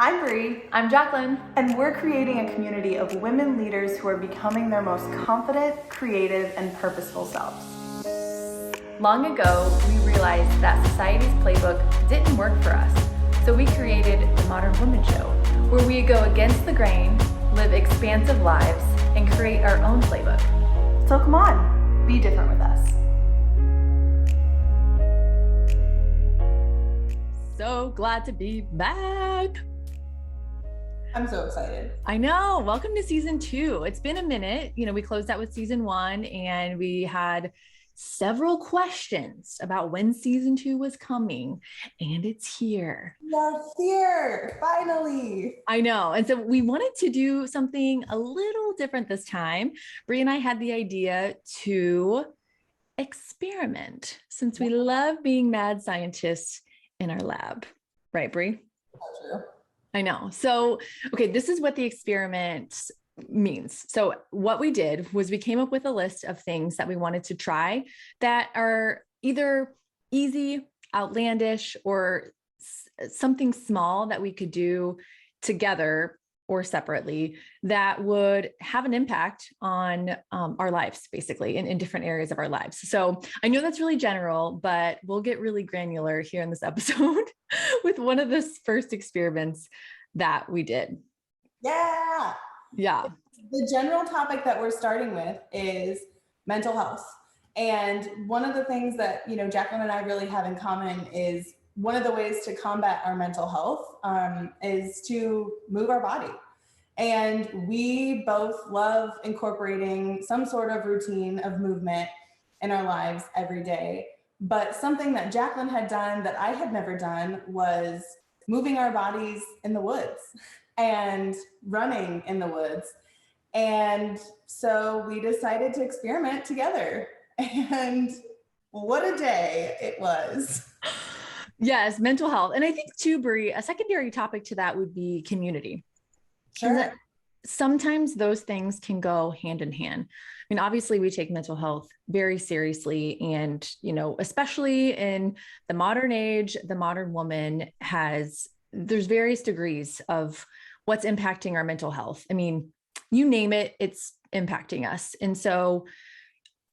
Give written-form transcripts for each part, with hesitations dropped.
I'm Bri. I'm Jacqueline. And we're creating a community of women leaders who are becoming their most confident, creative, and purposeful selves. Long ago, we realized that society's playbook didn't work for us. So we created the Modern Woman Show, where we go against the grain, live expansive lives, and create our own playbook. So come on, be different with us. So glad to be back. I'm so excited. I know. Welcome to season 2. It's been a minute. We closed out with season 1 and we had several questions about when season 2 was coming, and it's here. Yes, here, finally. I know. And so we wanted to do something a little different this time. Bri and I had the idea to experiment, since we love being mad scientists in our lab. Right, Bri? True. I know. So, okay, this is what the experiment means. So what we did was we came up with a list of things that we wanted to try that are either easy, outlandish, or something small that we could do together or separately that would have an impact on our lives, basically, in different areas of our lives. So I know that's really general, but we'll get really granular here in this episode with one of the first experiments that we did. Yeah. Yeah. The general topic that we're starting with is mental health. And one of the things that, Jacqueline and I really have in common is one of the ways to combat our mental health is to move our body. And we both love incorporating some sort of routine of movement in our lives every day. But something that Jacqueline had done that I had never done was moving our bodies in the woods and running in the woods. And so we decided to experiment together. And what a day it was. Yes, mental health. And I think too, Bri, a secondary topic to that would be community. Sure. Sometimes those things can go hand in hand. I mean, obviously we take mental health very seriously, and, especially in the modern age, the modern woman there's various degrees of what's impacting our mental health. I mean, you name it, it's impacting us. And so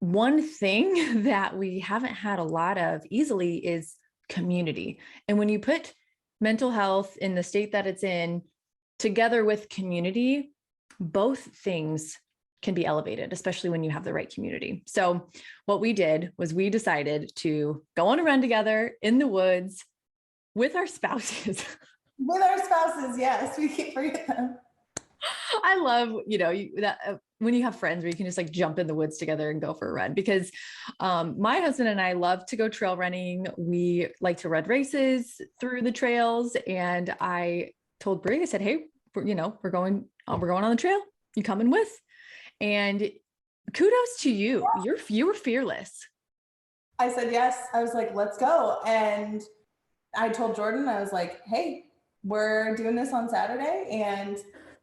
one thing that we haven't had a lot of easily is community. And when you put mental health in the state that it's in together with community, both things can be elevated, especially when you have the right community. So what we did was we decided to go on a run together in the woods with our spouses. With our spouses, yes, we can't forget them. I love, when you have friends where you can just like jump in the woods together and go for a run, because my husband and I love to go trail running. We like to run races through the trails. And I told Bri, I said, hey, we're going on the trail. You coming with? And kudos to you. You were fearless. I said, yes. I was like, let's go. And I told Jordan, I was like, hey, we're doing this on Saturday. And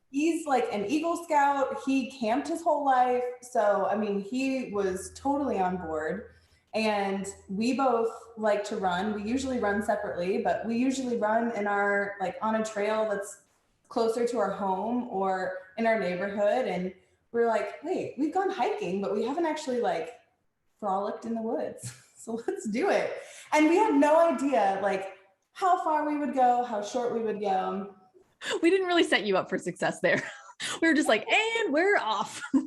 he's like an Eagle Scout. He camped his whole life. So, I mean, he was totally on board. And we both like to run. We usually run separately, but we usually run on a trail that's closer to our home or in our neighborhood. And we're like, wait, we've gone hiking, but we haven't actually frolicked in the woods. So let's do it. And we had no idea how far we would go, how short we would go. We didn't really set you up for success there. We were just like, and we're off. We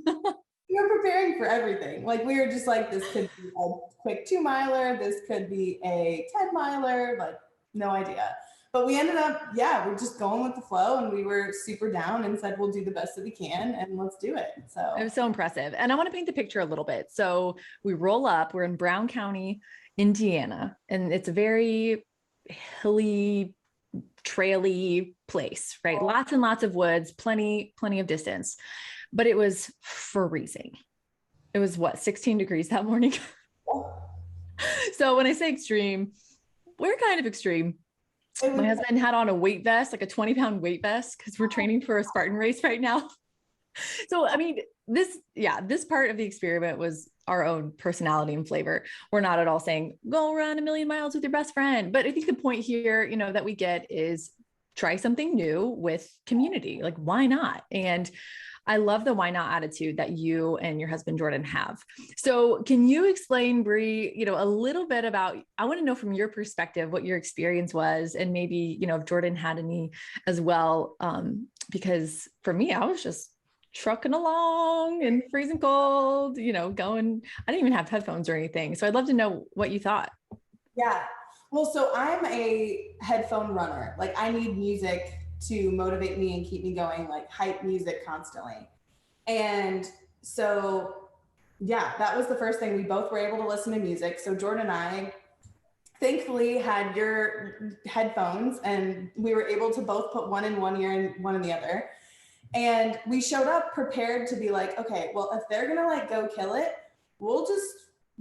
were preparing for everything. We were just like, this could be a quick 2-miler. This could be a 10-miler, no idea. But we ended up, we're just going with the flow, and we were super down and said, we'll do the best that we can and let's do it. So it was so impressive. And I want to paint the picture a little bit. So we roll up, we're in Brown County, Indiana, and it's a very hilly, traily place, right? Lots and lots of woods, plenty of distance, but it was freezing. It was 16 degrees that morning. So when I say extreme, we're kind of extreme. My husband had on a weight vest, like a 20-pound weight vest, because we're training for a Spartan race right now. So, I mean, this part of the experiment was our own personality and flavor. We're not at all saying, go run 1,000,000 miles with your best friend. But I think the point here, that we get is try something new with community. Like, why not? And I love the why not attitude that you and your husband Jordan have. So can you explain, Bri, a little bit about, I want to know from your perspective what your experience was, and maybe, if Jordan had any as well. Because for me, I was just trucking along and freezing cold, going, I didn't even have headphones or anything. So I'd love to know what you thought. Yeah. Well, so I'm a headphone runner. Like, I need music to motivate me and keep me going, like hype music constantly. And so, yeah, that was the first thing. We both were able to listen to music. So Jordan and I thankfully had your headphones, and we were able to both put one in one ear and one in the other. And we showed up prepared to be like, okay, well, if they're gonna like go kill it, we'll just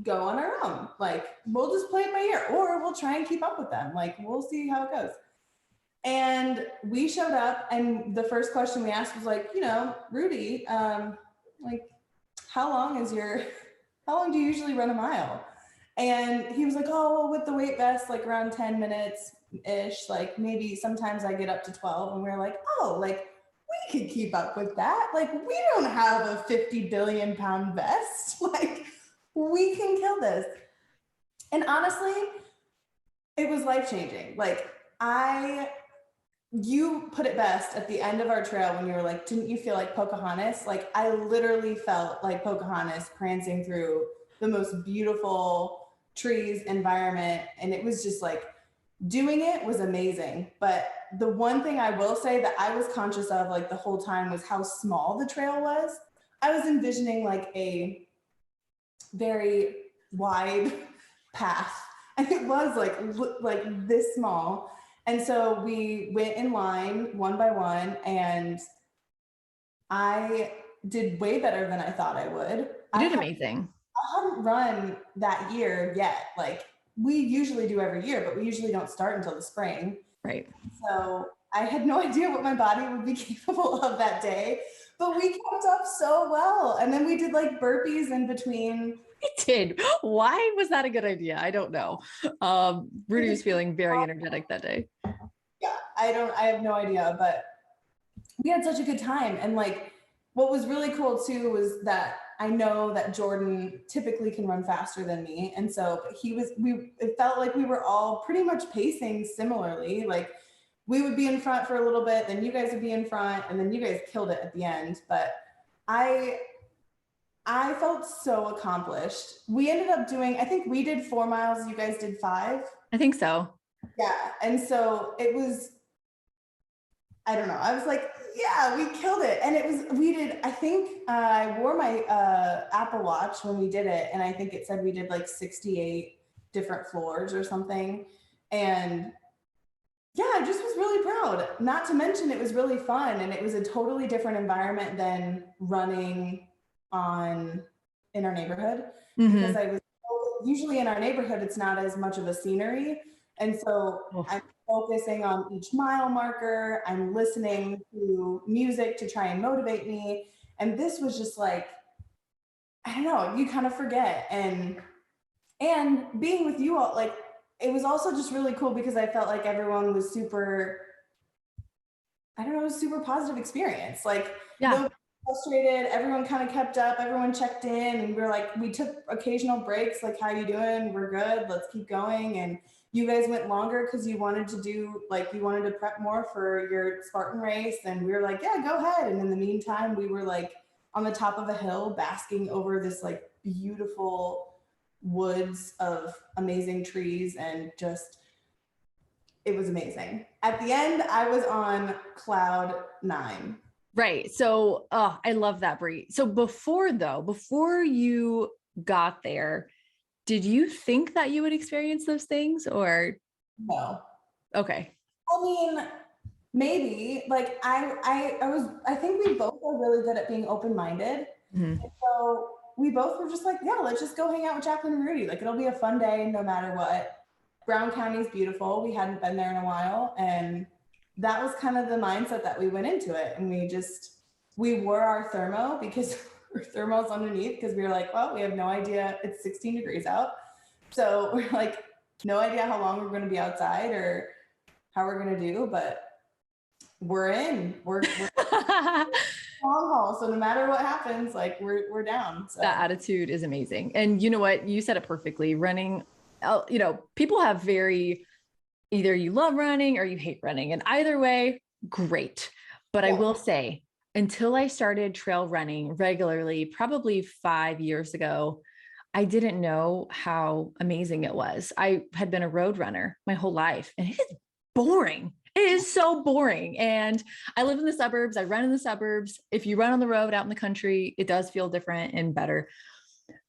go on our own. Like, we'll just play it by ear, or we'll try and keep up with them. Like, we'll see how it goes. And we showed up, and the first question we asked was like, Rudy, like, how long do you usually run a mile? And he was like, oh, well, with the weight vest, like around 10 minutes ish, like maybe sometimes I get up to 12. And we were like, oh, like, we could keep up with that. Like, we don't have a 50 billion pound vest. Like, we can kill this. And honestly, it was life-changing. Like, you put it best at the end of our trail when you were like, didn't you feel like Pocahontas? Like, I literally felt like Pocahontas prancing through the most beautiful trees environment. And it was just like, doing it was amazing. But the one thing I will say that I was conscious of like the whole time was how small the trail was. I was envisioning like a very wide path, and it was like this small. And so we went in line one by one, and I did way better than I thought I would. You did amazing. I hadn't run that year yet. Like, we usually do every year, but we usually don't start until the spring. Right. So I had no idea what my body would be capable of that day, but we kept up so well. And then we did like burpees in between. It did. Why was that a good idea? I don't know. Rudy was feeling very energetic that day. Yeah, I have no idea, but we had such a good time. And like, what was really cool too was that I know that Jordan typically can run faster than me. And so it felt like we were all pretty much pacing similarly. Like, we would be in front for a little bit, then you guys would be in front, and then you guys killed it at the end. But I felt so accomplished. We ended up doing, I think we did 4 miles, you guys did 5. I think so. Yeah. And so it was, I don't know. I was like, yeah, we killed it. And I think I wore my Apple Watch when we did it. And I think it said we did like 68 different floors or something. And yeah, I just was really proud. Not to mention it was really fun, and it was a totally different environment than running in our neighborhood. Because I was usually in our neighborhood, it's not as much of a scenery. And so I'm focusing on each mile marker. I'm listening to music to try and motivate me. And this was just like, I don't know, you kind of forget. And being with you all, like, it was also just really cool because I felt like everyone was super, I don't know, it was a super positive experience. Like, nobody was frustrated, everyone kind of kept up, everyone checked in, and we took occasional breaks, like, how you doing? We're good, let's keep going. And you guys went longer because you wanted to prep more for your Spartan race. And we were like, yeah, go ahead. And in the meantime, we were like on the top of a hill basking over this like beautiful woods of amazing trees, and just, it was amazing. At the end, I was on cloud 9. Right. So I love that, Bri. So before you got there, did you think that you would experience those things, or? No. Okay. I mean, maybe. Like, I think we both are really good at being open-minded. Mm-hmm. So we both were just like, yeah, let's just go hang out with Jacqueline and Rudy. Like, it'll be a fun day no matter what. Brown County is beautiful. We hadn't been there in a while. And that was kind of the mindset that we went into it. And we wore our thermo because our thermos underneath, because we were like, well, we have no idea. It's 16 degrees out. So we're like, no idea how long we're going to be outside or how we're going to do. But we're in. We're long haul. So no matter what happens, like we're down. So That attitude is amazing. And you know what? You said it perfectly. Running, you know, people have very, either you love running or you hate running. And either way, great. But I will say, until I started trail running regularly, probably 5 years ago, I didn't know how amazing it was. I had been a road runner my whole life, and it is boring. It is so boring. And I live in the suburbs. I run in the suburbs. If you run on the road out in the country, it does feel different and better.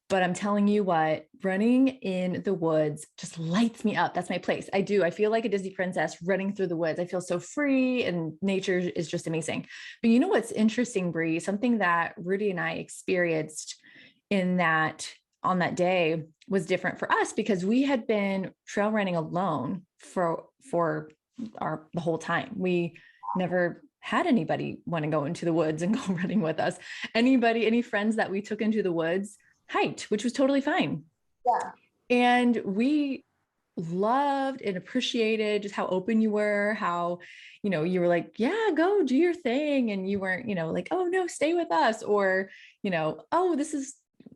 But I'm telling you what, running in the woods just lights me up. That's my place. I do. I feel like a Disney princess running through the woods. I feel so free, and nature is just amazing. But you know what's interesting, Bri? Something that Rudy and I experienced in that on that day was different for us, because we had been trail running alone for the whole time. We never had anybody want to go into the woods and go running with us. Any friends that we took into the woods hiked, which was totally fine. yeah. And we loved and appreciated just how open you were, how, you know, you were like, yeah, go do your thing. And you weren't, you know, like, oh no, stay with us, or, you know, oh,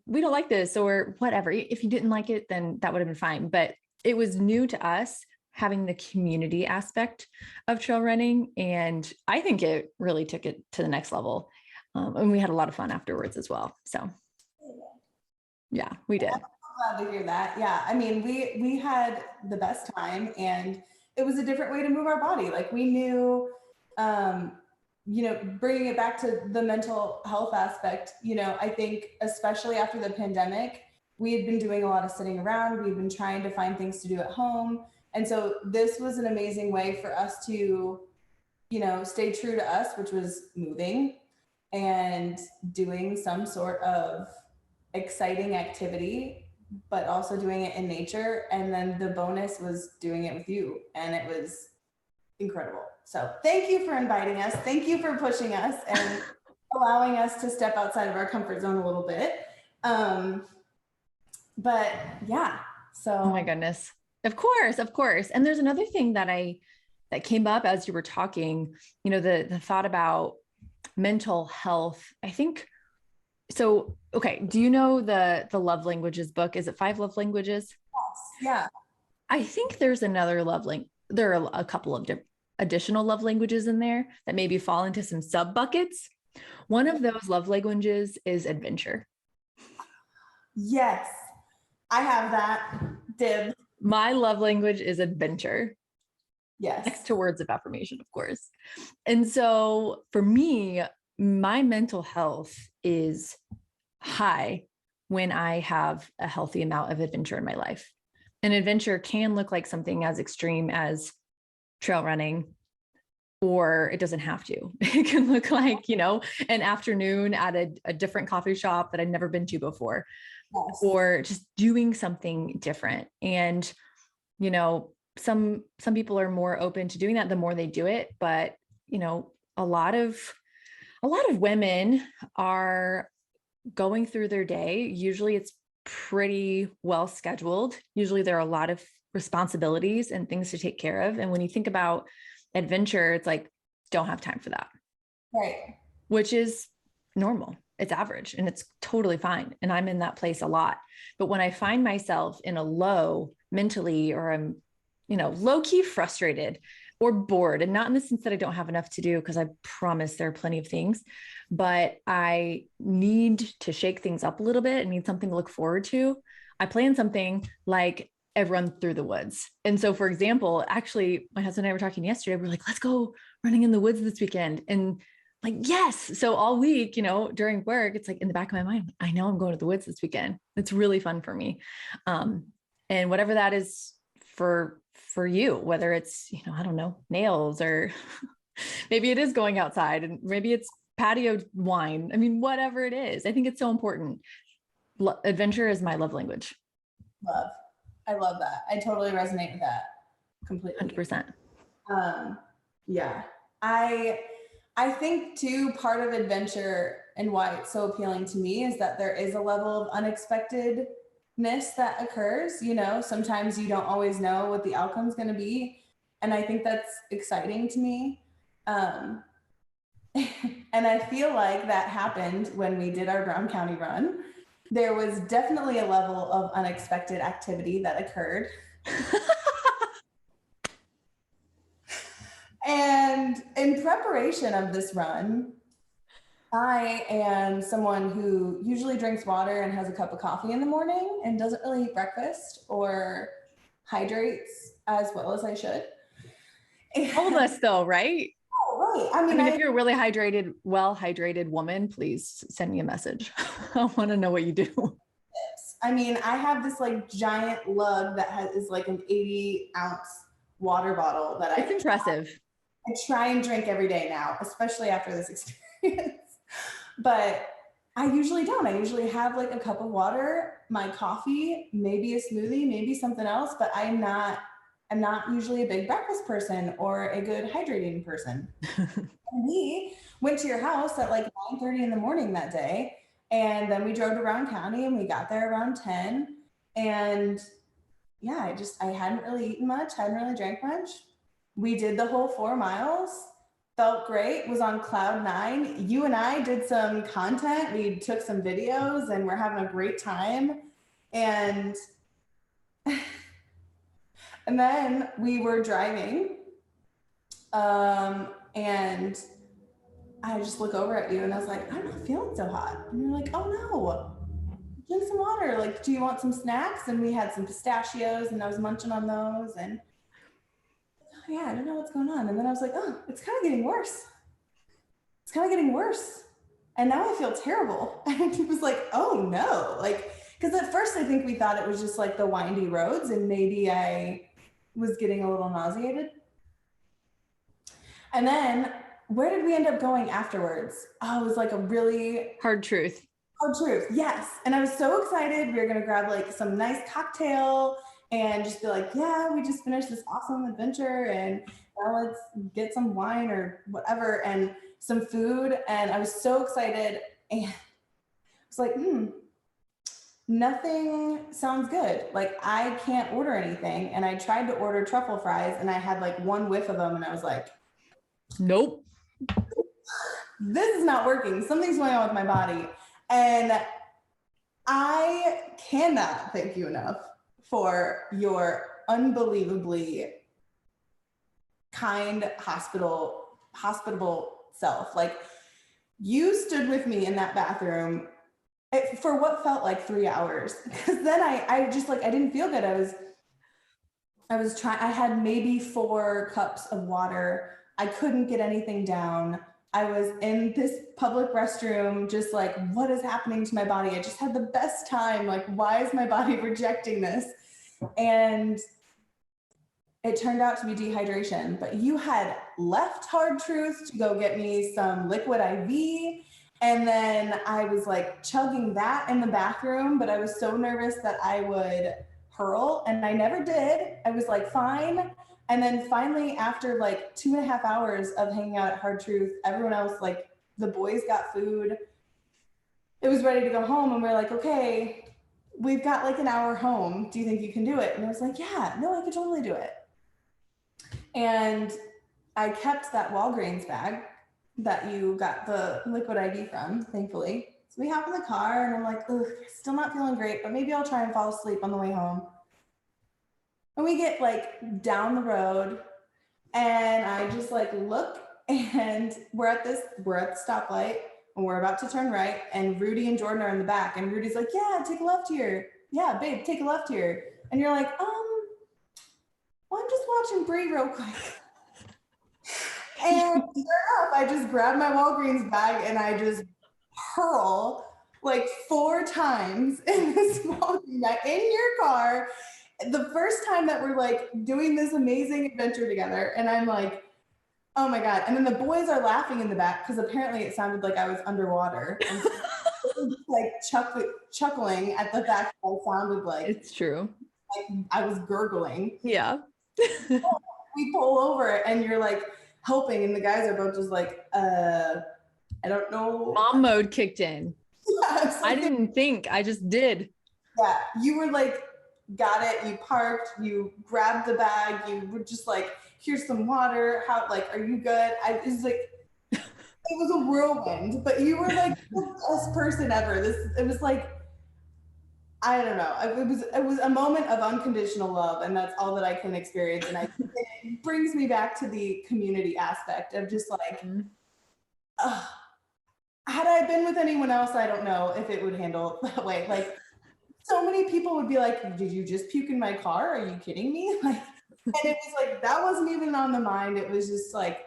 we don't like this, or whatever. If you didn't like it, then that would have been fine. But it was new to us, having the community aspect of trail running. And I think it really took it to the next level. And we had a lot of fun afterwards as well. So yeah, we did. I'm glad to hear that. Yeah. I mean, we had the best time, and it was a different way to move our body. Like we knew, you know, bringing it back to the mental health aspect, you know, I think especially after the pandemic, we had been doing a lot of sitting around. We've been trying to find things to do at home. And so this was an amazing way for us to, you know, stay true to us, which was moving and doing some sort of exciting activity, but also doing it in nature. And then the bonus was doing it with you. And it was incredible. So thank you for inviting us. Thank you for pushing us and allowing us to step outside of our comfort zone a little bit. But yeah, so. Oh my goodness. Of course, of course. And there's another thing that came up as you were talking, you know, the thought about mental health. I think so. Okay. Do you know the love languages book? Is it 5 love languages? Yeah. I think there's another love language. There are a couple of additional love languages in there that maybe fall into some sub buckets. One of those love languages is adventure. Yes, I have that. Dib. My love language is adventure. Yes. Next to words of affirmation, of course. And so for me, my mental health is high when I have a healthy amount of adventure in my life. And adventure can look like something as extreme as trail running, or it doesn't have to. It can look like, you know, an afternoon at a different coffee shop that I'd never been to before, Yes. or just doing something different. And, you know, some people are more open to doing that the more they do it. But, you know, a lot of women are going through their day. Usually it's pretty well scheduled. Usually there are a lot of responsibilities and things to take care of. And when you think about adventure, it's like, don't have time for that. Right. Which is normal. It's average and it's totally fine. And I'm in that place a lot. But when I find myself in a low mentally, or I'm, you know, low key frustrated or bored, and not in the sense that I don't have enough to do, because I promise there are plenty of things, but I need to shake things up a little bit and need something to look forward to, I plan something like a run through the woods. And so, for example, actually, my husband and I were talking yesterday. We're like, let's go running in the woods this weekend. And like, yes. So all week, you know, during work, it's like in the back of my mind, I know I'm going to the woods this weekend. It's really fun for me. And whatever that is for you, whether it's, you know, I don't know, nails, or maybe it is going outside, and maybe it's patio wine. I mean, whatever it is, I think it's so important. Adventure is my love language. Love. I love that. I totally resonate with that completely. 100%. Yeah. I think too, part of adventure and why it's so appealing to me is that there is a level of unexpectedness that occurs. You know, sometimes you don't always know what the outcome's going to be. And I think that's exciting to me. Um, and I feel like that happened when we did our Brown County run. There was definitely a level of unexpected activity that occurred. And in preparation of this run, I am someone who usually drinks water and has a cup of coffee in the morning and doesn't really eat breakfast or hydrates as well as I should. All of us though, right? Oh, right. I mean, if you're a really hydrated, well-hydrated woman, please send me a message. I want to know what you do. I mean, I have this like giant lug that is like an 80-ounce water bottle that It's impressive. I try and drink every day now, especially after this experience. But I usually don't. I usually have like a cup of water, my coffee, maybe a smoothie, maybe something else, but I'm not usually a big breakfast person or a good hydrating person. We went to your house at like 9:30 in the morning that day, and then we drove to Round County and we got there around 10. And yeah, I hadn't really eaten much, hadn't really drank much. We did the whole 4 miles, felt great, was on cloud 9. You and I did some content, we took some videos, and we're having a great time. And and then we were driving, and I just look over at you and I was like, I'm not feeling so hot. And you're like, oh no, drink some water. Like, do you want some snacks? And we had some pistachios and I was munching on those. And oh, yeah, I don't know what's going on. And then I was like, oh, it's kind of getting worse. It's kind of getting worse. And now I feel terrible. And he was like, oh no. Like, because at first I think we thought it was just like the windy roads and maybe I was getting a little nauseated. And then where did we end up going afterwards? Oh, it was like a really hard truth. Hard truth, yes. And I was so excited. We were going to grab like some nice cocktail and just be like, yeah, we just finished this awesome adventure and now let's get some wine or whatever and some food. And I was so excited and I was like, nothing sounds good. Like I can't order anything. And I tried to order truffle fries and I had like one whiff of them and I was like, nope. This is not working. Something's going on with my body. And I cannot thank you enough for your unbelievably kind, hospitable self. Like you stood with me in that bathroom for what felt like 3 hours. Because then I just like, I didn't feel good. I was trying, I had maybe 4 cups of water. I couldn't get anything down. I was in this public restroom, just like, what is happening to my body? I just had the best time. Like, why is my body rejecting this? And it turned out to be dehydration, but you had left Hard Truth to go get me some liquid IV. And then I was like chugging that in the bathroom, but I was so nervous that I would hurl and I never did. I was like, fine. And then finally, after like 2.5 hours of hanging out at Hard Truth, everyone else, like the boys got food. It was ready to go home. And we're like, okay, we've got like an hour home. Do you think you can do it? And I was like, yeah, no, I could totally do it. And I kept that Walgreens bag that you got the liquid IV from, thankfully. So we hop in the car and I'm like, ugh, still not feeling great, but maybe I'll try and fall asleep on the way home. And we get like down the road and I just like look and we're at the stoplight and we're about to turn right and Rudy and Jordan are in the back and Rudy's like, yeah, take a left here. Yeah, babe, take a left here. And you're like, well, I'm just watching Bri real quick. And sure enough, I just grab my Walgreens bag and I just hurl like 4 times in this Walgreens bag in your car. The first time that we're like doing this amazing adventure together. And I'm like, oh my God. And then the boys are laughing in the back because apparently it sounded like I was underwater. And so just like chuckling at the fact that I sounded like it's true. Like I was gurgling. Yeah. We pull over and you're like helping and the guys are both just like, I don't know. Mom mode kicked in. Yeah, I didn't think, I just did. Yeah, you were like, got it, you parked, you grabbed the bag, you were just like here's some water. How, like, are you good? It was like, it was a whirlwind, but you were like the best person ever. It was like, I don't know. It was a moment of unconditional love, and that's all that I can experience. And it brings me back to the community aspect of just like, had I been with anyone else, I don't know if it would handle that way. Like, so many people would be like, "Did you just puke in my car? Are you kidding me?" Like, and it was like that wasn't even on the mind. It was just like,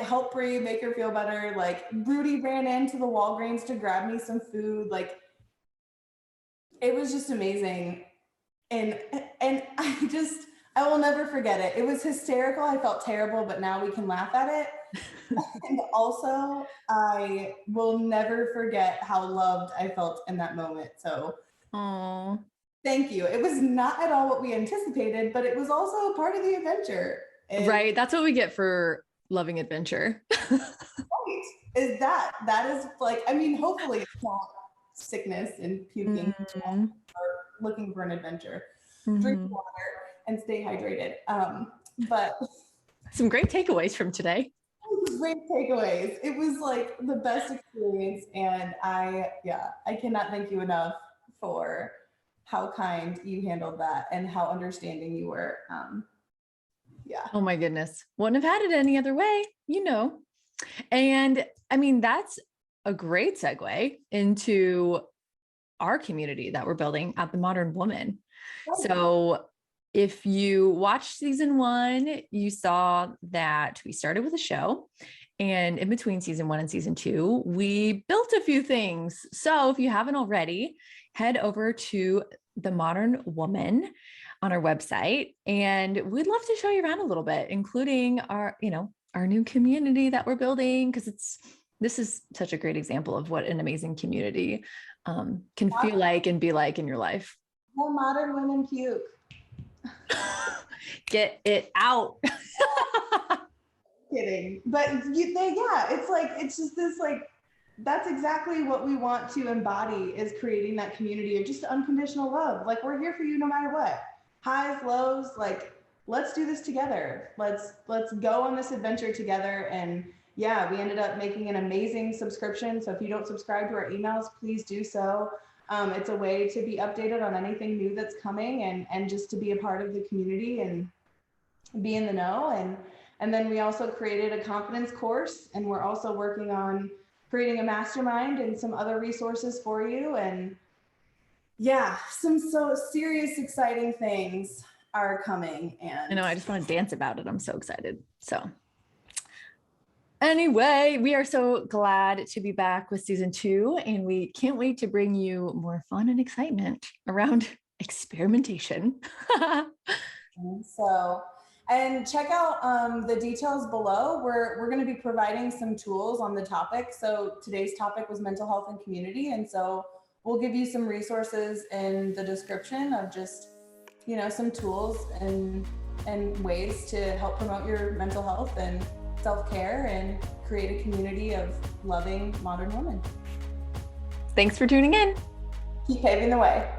help Bri, make her feel better. Like, Rudy ran into the Walgreens to grab me some food. Like, it was just amazing. And I will never forget it. It was hysterical. I felt terrible, but now we can laugh at it. And also, I will never forget how loved I felt in that moment. So, thank you. It was not at all what we anticipated, but it was also a part of the adventure. Right. That's what we get for loving adventure. Right. That is like, I mean, hopefully it's not sickness and puking or looking for an adventure. Drink water and stay hydrated. But some great takeaways from today. Great takeaways. It was like the best experience, and I cannot thank you enough for how kind you handled that and how understanding you were. Oh my goodness. Wouldn't have had it any other way, you know. And I mean, that's a great segue into our community that we're building at The Modern Woman. So if you watched season 1, you saw that we started with a show, and in between season 1 and season 2, we built a few things. So if you haven't already, head over to The Modern Woman on our website, and we'd love to show you around a little bit, including our new community that we're building, because this is such a great example of what an amazing community can feel like and be like in your life. More modern women puke. Get it out. Kidding. But it's like, it's just this, like, that's exactly what we want to embody, is creating that community of just unconditional love. Like, we're here for you no matter what. Highs, lows, like, let's do this together. Let's go on this adventure together. And yeah, we ended up making an amazing subscription. So if you don't subscribe to our emails, please do so. It's a way to be updated on anything new that's coming, and just to be a part of the community and be in the know. And then we also created a confidence course, and we're also working on creating a mastermind and some other resources for you. And yeah, some so serious, exciting things are coming. And I know, I just want to dance about it. I'm so excited. So anyway, we are so glad to be back with season 2, and we can't wait to bring you more fun and excitement around experimentation. And check out the details below. We're going to be providing some tools on the topic. So today's topic was mental health and community. And so we'll give you some resources in the description of just, some tools and ways to help promote your mental health and self-care and create a community of loving modern women. Thanks for tuning in. Keep paving the way.